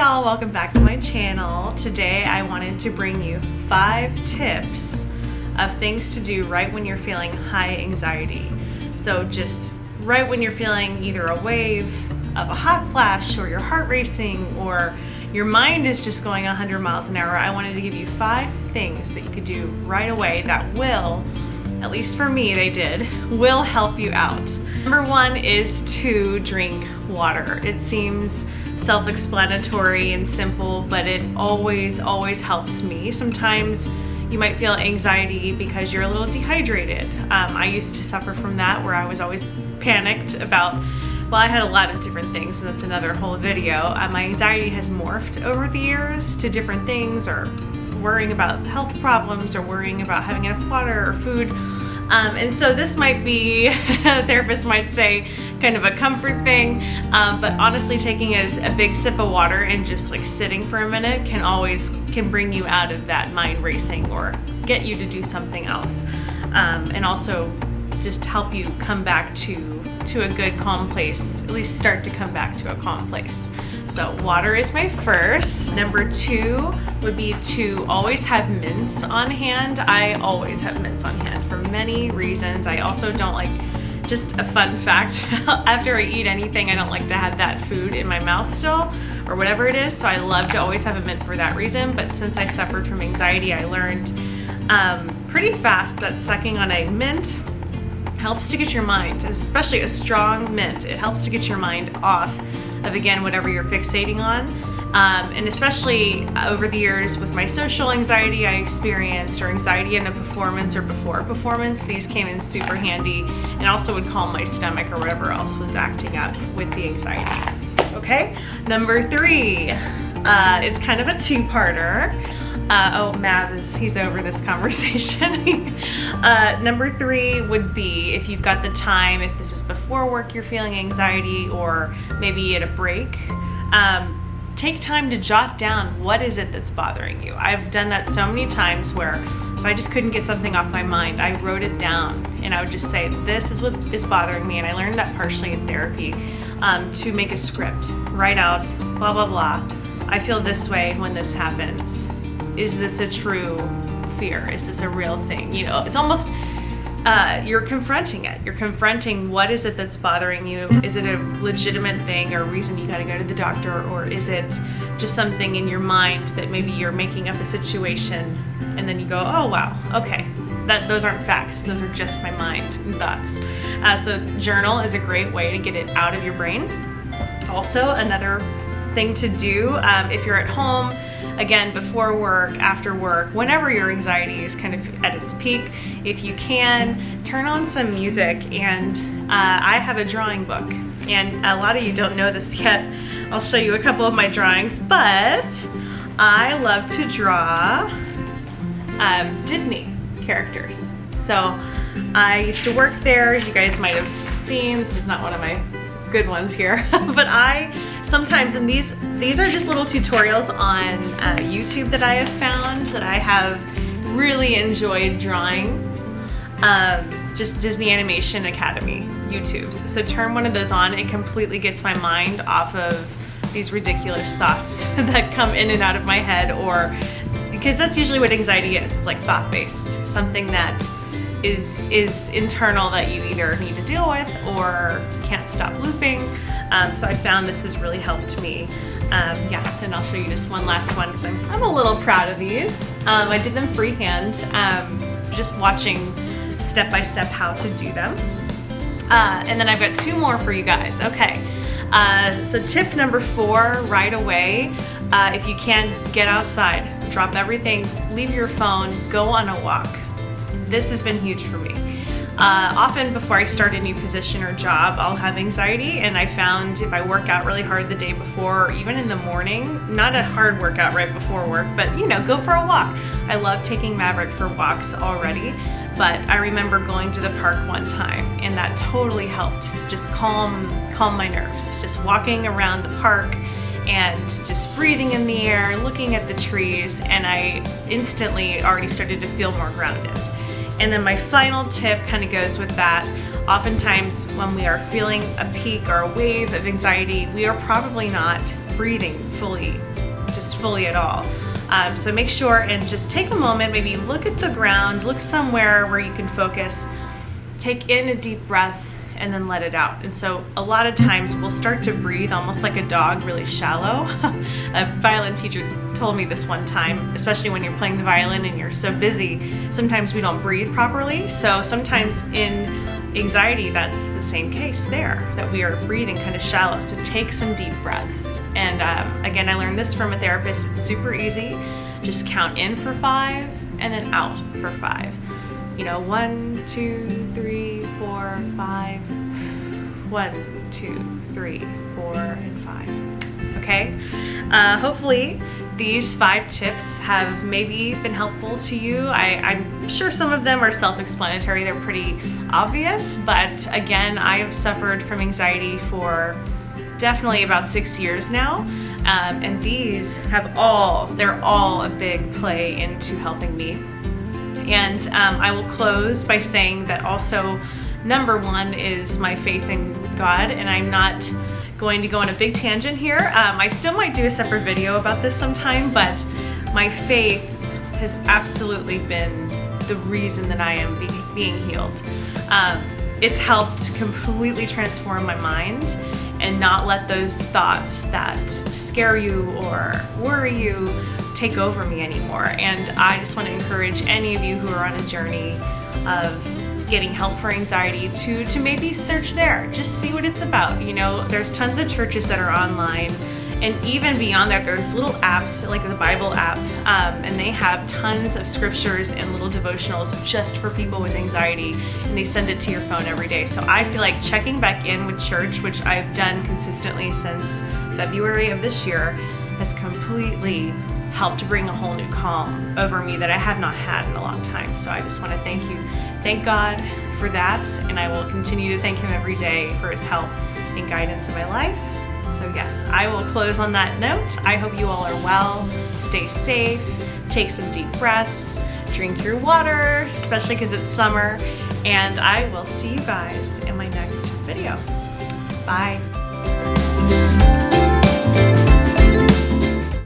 y'all, welcome back to my channel. Today I wanted to bring you 5 tips of things to do right when you're feeling high anxiety. So just right when you're feeling either a wave of a hot flash or your heart racing or your mind is just going 100 miles an hour, I wanted to give you 5 things that you could do right away that will, at least for me they did, will help you out. Number 1 is to drink water. It seems self-explanatory and simple, but it always helps me. Sometimes you might feel anxiety because you're a little dehydrated. I used to suffer from that, where I was always panicked about, well, I had a lot of different things, and that's another whole video. My anxiety has morphed over the years to different things, or worrying about health problems, or worrying about having enough water or food. And so this might be, a therapist might say, kind of a comfort thing, but honestly taking a big sip of water and just like sitting for a minute can bring you out of that mind racing or get you to do something else. And also just help you come back to a good calm place, at least start to come back to a calm place. So water is my first. Number 2 would be to always have mints on hand. I always have mints on hand for many reasons. I also don't like, just a fun fact, after I eat anything, I don't like to have that food in my mouth still, or whatever it is, so I love to always have a mint for that reason. But since I suffered from anxiety, I learned pretty fast that sucking on a mint helps to get your mind, especially a strong mint, it helps to get your mind off of, again, whatever you're fixating on. And especially over the years with my social anxiety I experienced, or anxiety in a performance or before a performance, these came in super handy, and also would calm my stomach or whatever else was acting up with the anxiety. Okay, number 3, it's kind of a 2-parter. Oh, Mav he's over this conversation. Number 3 would be, if you've got the time, if this is before work you're feeling anxiety, or maybe at a break, take time to jot down what is it that's bothering you. I've done that so many times where if I just couldn't get something off my mind, I wrote it down and I would just say, this is what is bothering me. And I learned that partially in therapy, to make a script, write out blah, blah, blah. I feel this way when this happens. Is this a true fear? Is this a real thing? You know, it's almost, you're confronting it. You're confronting what is it that's bothering you. Is it a legitimate thing or a reason you gotta go to the doctor? Or is it just something in your mind that maybe you're making up a situation and then you go, oh wow, okay, those aren't facts. Those are just my mind and thoughts. So journal is a great way to get it out of your brain. Also, another thing to do, if you're at home, again, before work, after work, whenever your anxiety is kind of at its peak, if you can, turn on some music. And I have a drawing book, and a lot of you don't know this yet. I'll show you a couple of my drawings, but I love to draw Disney characters. So I used to work there, as you guys might have seen. This is not one of my good ones here, but I sometimes, and these are just little tutorials on YouTube that I have found that I have really enjoyed drawing. Just Disney Animation Academy YouTubes. So turn one of those on, it completely gets my mind off of these ridiculous thoughts that come in and out of my head, or because that's usually what anxiety is. It's like thought-based, something that is internal that you either need to deal with or can't stop looping. So I found this has really helped me. Yeah, and I'll show you just one last one because I'm a little proud of these. I did them freehand, just watching step-by-step how to do them. And then I've got 2 more for you guys. Okay, so tip number 4, right away, if you can, get outside, drop everything, leave your phone, go on a walk. This has been huge for me. Often before I start a new position or job, I'll have anxiety, and I found if I work out really hard the day before, or even in the morning, not a hard workout right before work, but you know, go for a walk. I love taking Maverick for walks already, but I remember going to the park one time, and that totally helped just calm my nerves. Just walking around the park and just breathing in the air, looking at the trees, and I instantly already started to feel more grounded. And then my final tip kind of goes with that. Oftentimes when we are feeling a peak or a wave of anxiety, we are probably not breathing fully at all. So make sure and just take a moment, maybe look at the ground, look somewhere where you can focus, take in a deep breath, and then let it out. And so a lot of times we'll start to breathe almost like a dog, really shallow. A violin teacher told me this one time, especially when you're playing the violin and you're so busy, sometimes we don't breathe properly. So sometimes in anxiety, that's the same case there, that we are breathing kind of shallow. So take some deep breaths. And again, I learned this from a therapist. It's super easy. Just count in for 5 and then out for 5. You know, 1, 2, 3, 4, 5. 1, 2, 3, 4, and 5. Okay? Hopefully these 5 tips have maybe been helpful to you. I'm sure some of them are self-explanatory. They're pretty obvious, but again, I have suffered from anxiety for definitely about 6 years now. And these have they're all a big play into helping me. And I will close by saying that also number 1 is my faith in God, and I'm not going to go on a big tangent here. I still might do a separate video about this sometime, but my faith has absolutely been the reason that I am being healed. It's helped completely transform my mind and not let those thoughts that scare you or worry you take over me anymore. And I just want to encourage any of you who are on a journey of getting help for anxiety to maybe search there, just see what it's about. You know, there's tons of churches that are online, and even beyond that, there's little apps like the Bible app, and they have tons of scriptures and little devotionals just for people with anxiety, and they send it to your phone every day. So I feel like checking back in with church, which I've done consistently since February of this year, has completely helped bring a whole new calm over me that I have not had in a long time. So I just want to thank God for that, and I will continue to thank Him every day for His help and guidance in my life. So yes, I will close on that note. I hope you all are well, stay safe, take some deep breaths, drink your water, especially because it's summer, and I will see you guys in my next video. Bye.